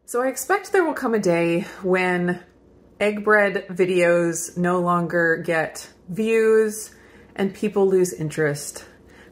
So I expect there will come a day when egg bread videos no longer get views and people lose interest.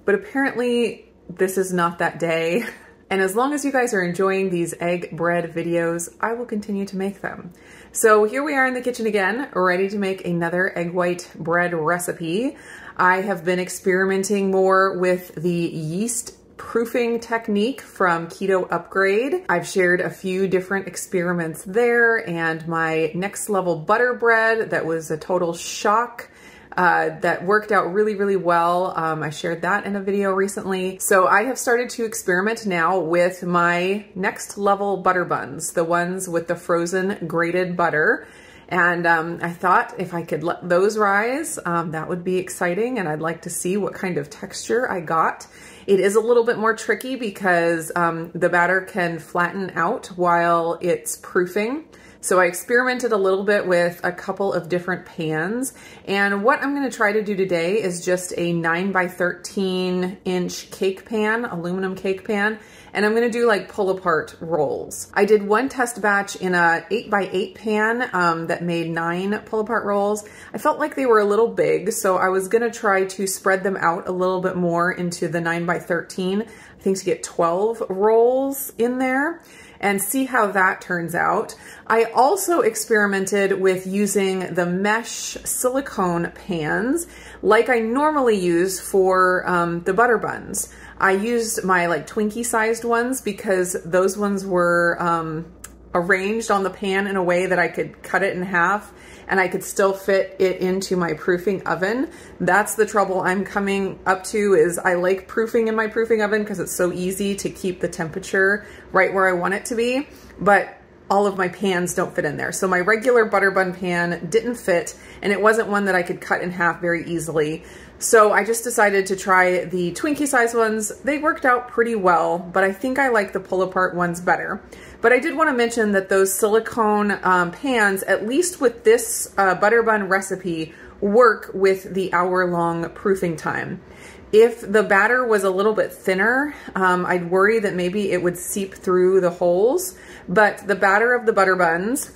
But apparently this is not that day. And as long as you guys are enjoying these egg bread videos, I will continue to make them. So here we are in the kitchen again, ready to make another egg white bread recipe. I have been experimenting more with the yeast proofing technique from Keto Upgrade. I've shared a few different experiments there, and my next level butter bread that was a total shock that worked out really, really well. I shared that in a video recently. So I have started to experiment now with my next level butter buns, the ones with the frozen grated butter. And I thought if I could let those rise, that would be exciting, and I'd like to see what kind of texture I got. It is a little bit more tricky because the batter can flatten out while it's proofing. So I experimented a little bit with a couple of different pans, and what I'm going to try to do today is just a 9x13" cake pan, aluminum cake pan, and I'm going to do like pull apart rolls. I did one test batch in a 8x8 pan that made 9 pull apart rolls. I felt like they were a little big, so I was going to try to spread them out a little bit more into the 9x13, I think to get 12 rolls in there, and see how that turns out. I also experimented with using the mesh silicone pans like I normally use for the butter buns. I used my like Twinkie sized ones because those ones were arranged on the pan in a way that I could cut it in half and I could still fit it into my proofing oven. That's the trouble I'm coming up to, is I like proofing in my proofing oven because it's so easy to keep the temperature right where I want it to be, but all of my pans don't fit in there. So my regular butter bun pan didn't fit, and it wasn't one that I could cut in half very easily. So I just decided to try the Twinkie size ones. They worked out pretty well, but I think I like the pull apart ones better. But I did want to mention that those silicone pans, at least with this butter bun recipe, work with the hour-long proofing time. If the batter was a little bit thinner, I'd worry that maybe it would seep through the holes, but the batter of the butter buns,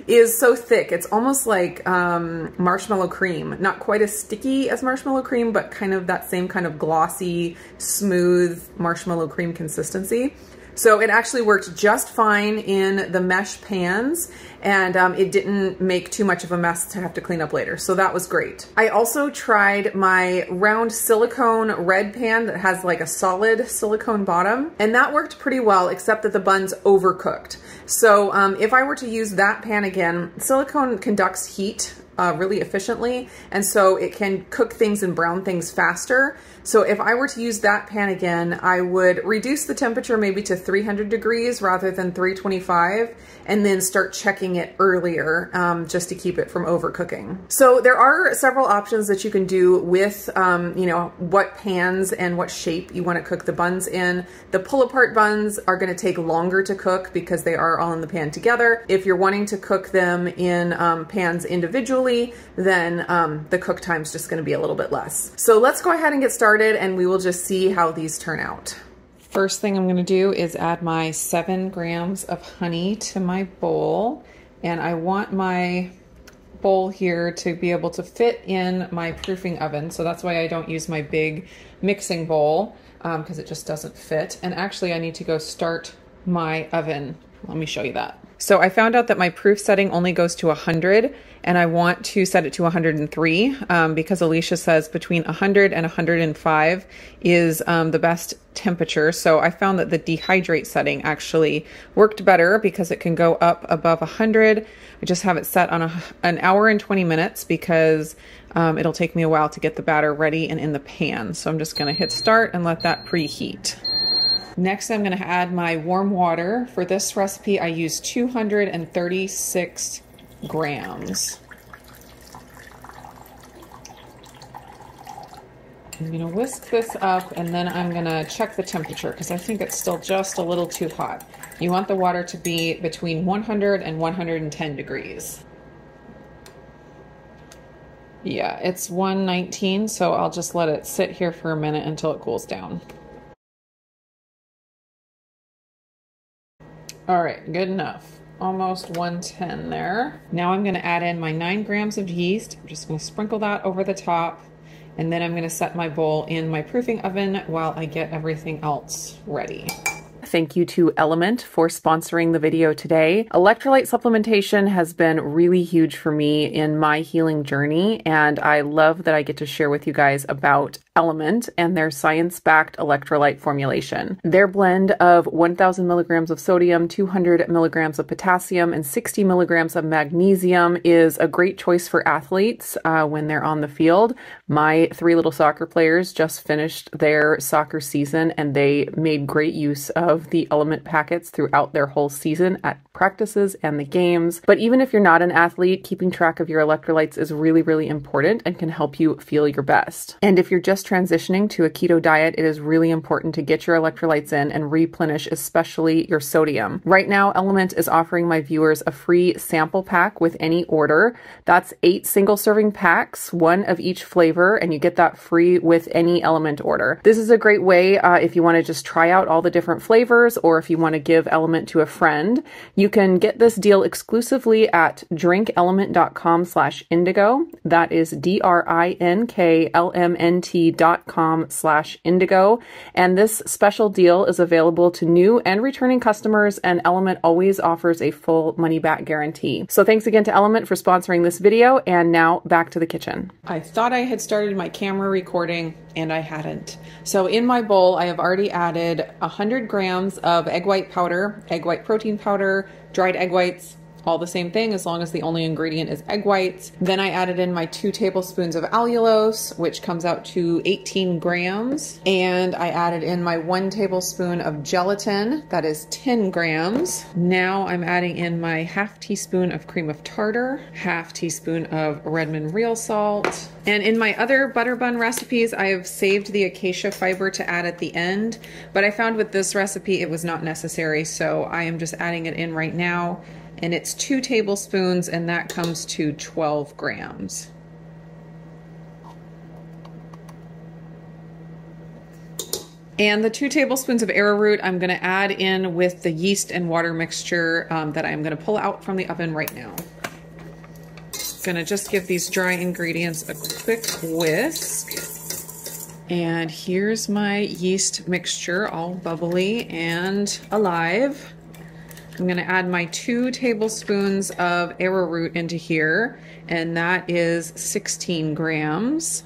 is so thick. It's almost like marshmallow cream. Not quite as sticky as marshmallow cream, but kind of that same kind of glossy, smooth marshmallow cream consistency. So it actually worked just fine in the mesh pans, and it didn't make too much of a mess to have to clean up later. So that was great. I also tried my round silicone red pan that has like a solid silicone bottom, and that worked pretty well, except that the buns overcooked. So if I were to use that pan again, silicone conducts heat really efficiently, and so it can cook things and brown things faster. So if I were to use that pan again, I would reduce the temperature maybe to 300 degrees rather than 325, and then start checking it earlier just to keep it from overcooking. So there are several options that you can do with you know, what pans and what shape you want to cook the buns in. The pull apart buns are going to take longer to cook because they are all in the pan together. If you're wanting to cook them in pans individually, then the cook time is just going to be a little bit less. So let's go ahead and get started, and we will just see how these turn out. First thing I'm going to do is add my 7 grams of honey to my bowl, and I want my bowl here to be able to fit in my proofing oven, so that's why I don't use my big mixing bowl because it just doesn't fit. And actually I need to go start my oven. Let me show you that. So I found out that my proof setting only goes to 100, and I want to set it to 103 because Alicia says between 100 and 105 is the best temperature. So I found that the dehydrate setting actually worked better because it can go up above 100. I just have it set on an hour and 20 minutes because it'll take me a while to get the batter ready and in the pan. So I'm just going to hit start and let that preheat. Next, I'm going to add my warm water. For this recipe, I use 236 grams. I'm going to whisk this up, and then I'm going to check the temperature because I think it's still just a little too hot. You want the water to be between 100 and 110 degrees. Yeah, it's 119, so I'll just let it sit here for a minute until it cools down. All right, good enough. Almost 110 there. Now I'm gonna add in my 9 grams of yeast. I'm just gonna sprinkle that over the top, and then I'm gonna set my bowl in my proofing oven while I get everything else ready. Thank you to Element for sponsoring the video today. Electrolyte supplementation has been really huge for me in my healing journey, and I love that I get to share with you guys about Element and their science-backed electrolyte formulation. Their blend of 1,000 milligrams of sodium, 200 milligrams of potassium, and 60 milligrams of magnesium is a great choice for athletes when they're on the field. My 3 little soccer players just finished their soccer season, and they made great use of the Element packets throughout their whole season at practices and the games. But even if you're not an athlete, keeping track of your electrolytes is really, really important and can help you feel your best. And if you're just transitioning to a keto diet, it is really important to get your electrolytes in and replenish, especially your sodium. Right now, Element is offering my viewers a free sample pack with any order. That's 8 single serving packs, 1 of each flavor, and you get that free with any Element order. This is a great way if you want to just try out all the different flavors, or if you want to give Element to a friend. You can get this deal exclusively at drinkelement.com/indigo. That is drinklmnt.com/indigo. And this special deal is available to new and returning customers, and Element always offers a full money back guarantee. So thanks again to Element for sponsoring this video, and now back to the kitchen. I thought I had started my camera recording, and I hadn't. So in my bowl, I have already added 100 grams of egg white powder, egg white protein powder, dried egg whites, all the same thing as long as the only ingredient is egg whites. Then I added in my 2 tablespoons of allulose, which comes out to 18 grams. And I added in my 1 tablespoon of gelatin, that is 10 grams. Now I'm adding in my half teaspoon of cream of tartar, half teaspoon of Redmond real salt. And in my other butter bun recipes, I have saved the acacia fiber to add at the end, but I found with this recipe it was not necessary, so I am just adding it in right now. And it's 2 tablespoons, and that comes to 12 grams. And the 2 tablespoons of arrowroot I'm going to add in with the yeast and water mixture that I'm going to pull out from the oven right now. Going to just give these dry ingredients a quick whisk. And here's my yeast mixture, all bubbly and alive. I'm going to add my 2 tablespoons of arrowroot into here, and that is 16 grams.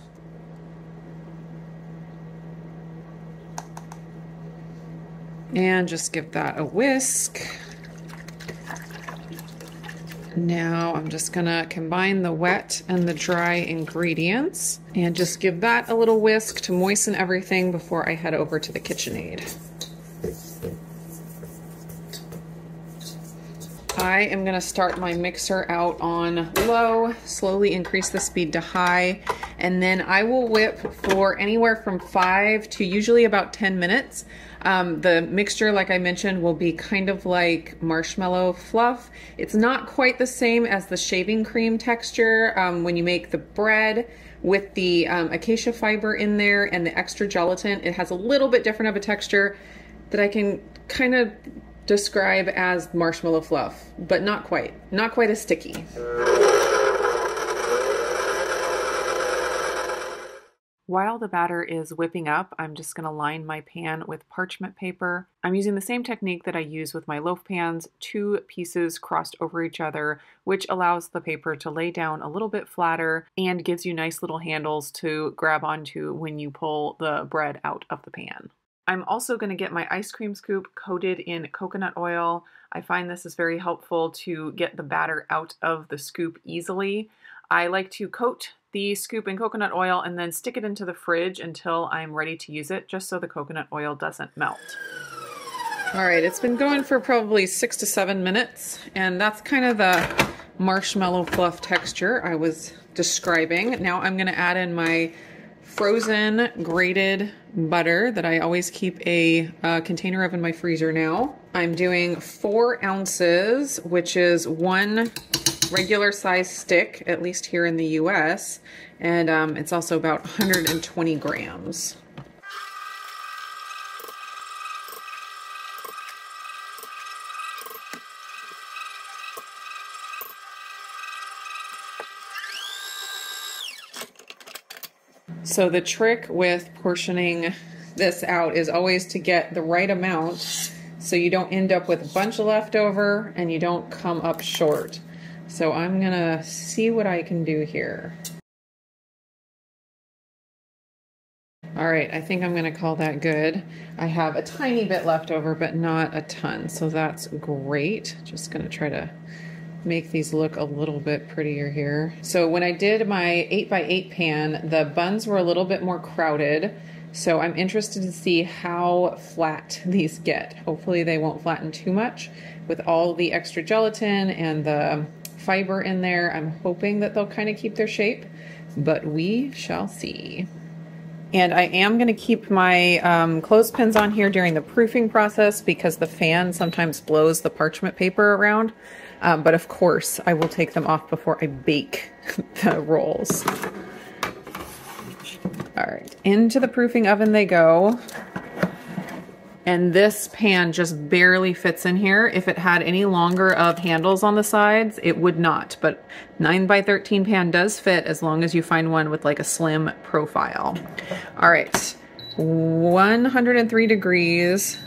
And just give that a whisk. Now I'm just going to combine the wet and the dry ingredients and just give that a little whisk to moisten everything before I head over to the KitchenAid. I am going to start my mixer out on low, slowly increase the speed to high, and then I will whip for anywhere from 5 to usually about 10 minutes. The mixture, like I mentioned, will be kind of like marshmallow fluff. It's not quite the same as the shaving cream texture when you make the bread with the acacia fiber in there and the extra gelatin. It has a little bit different of a texture that I can kind of describe as marshmallow fluff, but not quite as sticky. While the batter is whipping up, I'm just going to line my pan with parchment paper. I'm using the same technique that I use with my loaf pans, 2 pieces crossed over each other, which allows the paper to lay down a little bit flatter and gives you nice little handles to grab onto when you pull the bread out of the pan. I'm also going to get my ice cream scoop coated in coconut oil. I find this is very helpful to get the batter out of the scoop easily. I like to coat the scoop in coconut oil and then stick it into the fridge until I'm ready to use it, just so the coconut oil doesn't melt. All right, it's been going for probably 6 to 7 minutes, and that's kind of the marshmallow fluff texture I was describing. Now I'm going to add in my frozen grated butter that I always keep a container of in my freezer now. I'm doing 4 ounces, which is 1 regular size stick, at least here in the US, and it's also about 120 grams. So the trick with portioning this out is always to get the right amount so you don't end up with a bunch of leftover and you don't come up short. So I'm gonna see what I can do here. All right, I think I'm gonna call that good. I have a tiny bit left over, but not a ton, so that's great. Just gonna try to make these look a little bit prettier here. So when I did my 8x8 pan, the buns were a little bit more crowded, so I'm interested to see how flat these get. Hopefully they won't flatten too much. With all the extra gelatin and the fiber in there, I'm hoping that they'll kind of keep their shape, but we shall see. And I am going to keep my clothespins on here during the proofing process because the fan sometimes blows the parchment paper around. But of course, I will take them off before I bake the rolls. All right, into the proofing oven they go. And this pan just barely fits in here. If it had any longer of handles on the sides, it would not. But 9x13 pan does fit as long as you find one with like a slim profile. All right, 103 degrees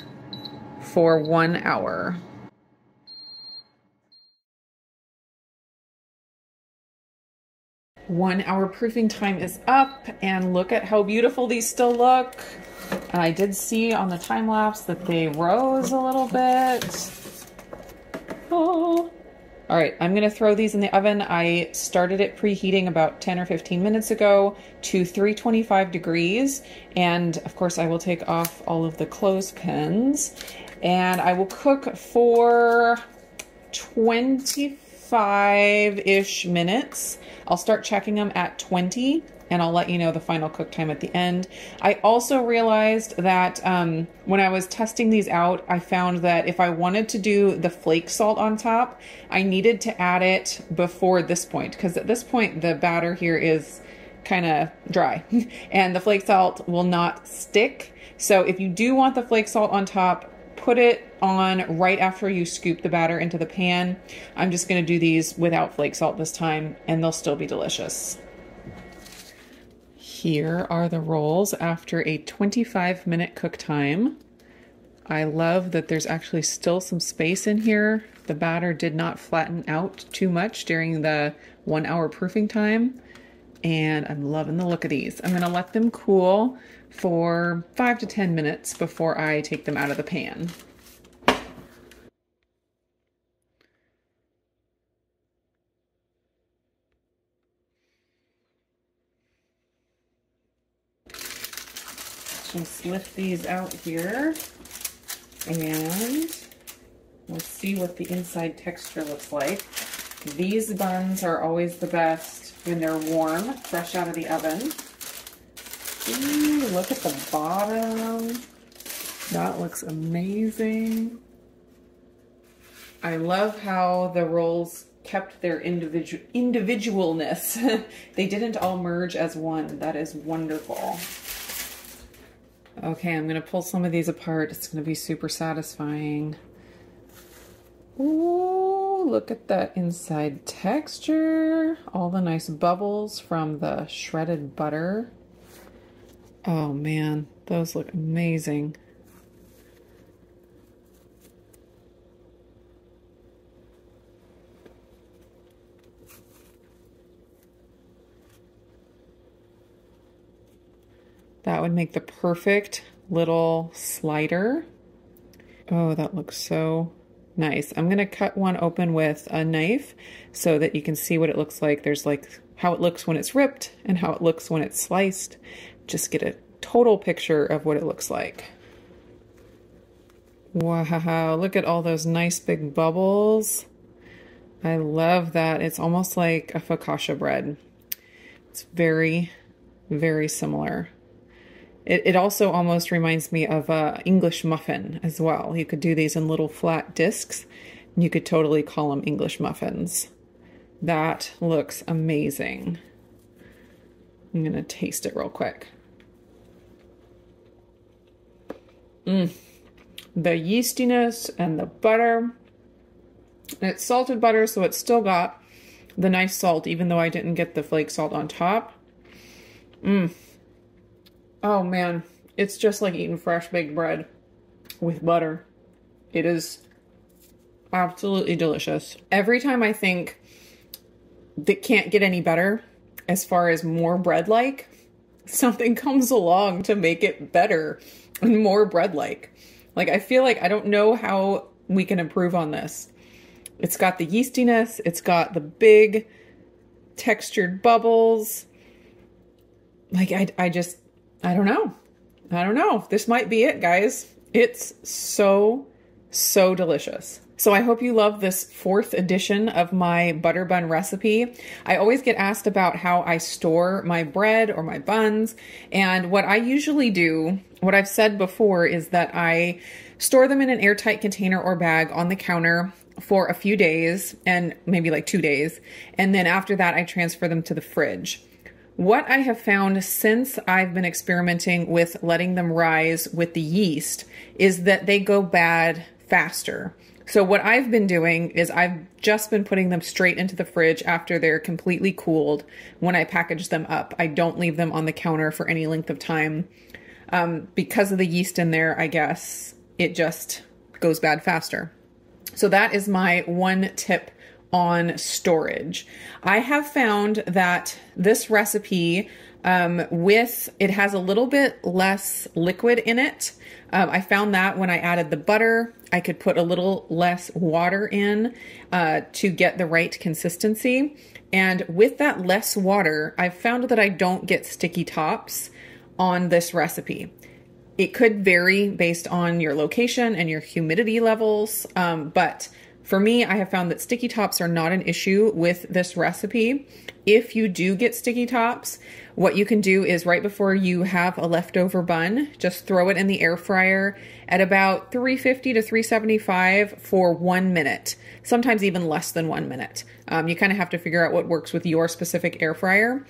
for 1 hour. One hour proofing time is up, and look at how beautiful these still look. And I did see on the time lapse that they rose a little bit. Oh. All right, I'm gonna throw these in the oven. I started it preheating about 10 or 15 minutes ago to 325 degrees. And of course I will take off all of the clothespins, and I will cook for 25-ish minutes. I'll start checking them at 20, and I'll let you know the final cook time at the end. I also realized that when I was testing these out, I found that if I wanted to do the flake salt on top, I needed to add it before this point, because at this point the batter here is kind of dry and the flake salt will not stick. So if you do want the flake salt on top, put it on right after you scoop the batter into the pan. I'm just going to do these without flake salt this time, and they'll still be delicious. Here are the rolls after a 25-minute cook time. I love that there's actually still some space in here. The batter did not flatten out too much during the 1 hour proofing time, and I'm loving the look of these. I'm going to let them cool for 5 to 10 minutes before I take them out of the pan. Just lift these out here, and we'll see what the inside texture looks like. These buns are always the best when they're warm, fresh out of the oven. Ooh, look at the bottom. That looks amazing. I love how the rolls kept their individualness. They didn't all merge as one. That is wonderful. Okay, I'm gonna pull some of these apart. It's gonna be super satisfying. Ooh, look at that inside texture. All the nice bubbles from the shredded butter. Oh man, those look amazing. That would make the perfect little slider. Oh, that looks so nice. I'm gonna cut one open with a knife so that you can see what it looks like. There's like how it looks when it's ripped and how it looks when it's sliced. Just get a total picture of what it looks like. Wow, look at all those nice big bubbles. I love that. It's almost like a focaccia bread. It's very, very similar. It also almost reminds me of an English muffin as well. You could do these in little flat discs, and you could totally call them English muffins. That looks amazing. I'm gonna taste it real quick. The yeastiness and the butter. And it's salted butter, so it's still got the nice salt, even though I didn't get the flake salt on top. Oh man, it's just like eating fresh baked bread with butter. It is absolutely delicious. Every time I think that can't get any better as far as more bread-like, something comes along to make it better and more bread-like. Like, I feel like I don't know how we can improve on this. It's got the yeastiness, it's got the big textured bubbles. Like, I don't know. I don't know. This might be it, guys. It's so delicious. So I hope you love this 4th edition of my butter bun recipe. I always get asked about how I store my bread or my buns. And what I usually do, what I've said before, is that I store them in an airtight container or bag on the counter for a few days, and maybe like 2 days. And then after that, I transfer them to the fridge. What I have found since I've been experimenting with letting them rise with the yeast is that they go bad faster. So what I've been doing is I've just been putting them straight into the fridge after they're completely cooled when I package them up. I don't leave them on the counter for any length of time. Because of the yeast in there, I guess, it just goes bad faster. So that is my one tip on storage. I have found that this recipe, it has a little bit less liquid in it. I found that when I added the butter, I could put a little less water in to get the right consistency. And with that less water, I've found that I don't get sticky tops on this recipe. It could vary based on your location and your humidity levels, but for me, I have found that sticky tops are not an issue with this recipe. If you do get sticky tops, what you can do is right before you have a leftover bun, just throw it in the air fryer at about 350 to 375 for 1 minute, sometimes even less than 1 minute. You kind of have to figure out what works with your specific air fryer,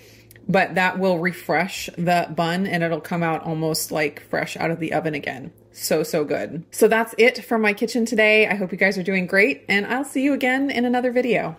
but that will refresh the bun and it'll come out almost like fresh out of the oven again. So good. So that's it from my kitchen today. I hope you guys are doing great, and I'll see you again in another video.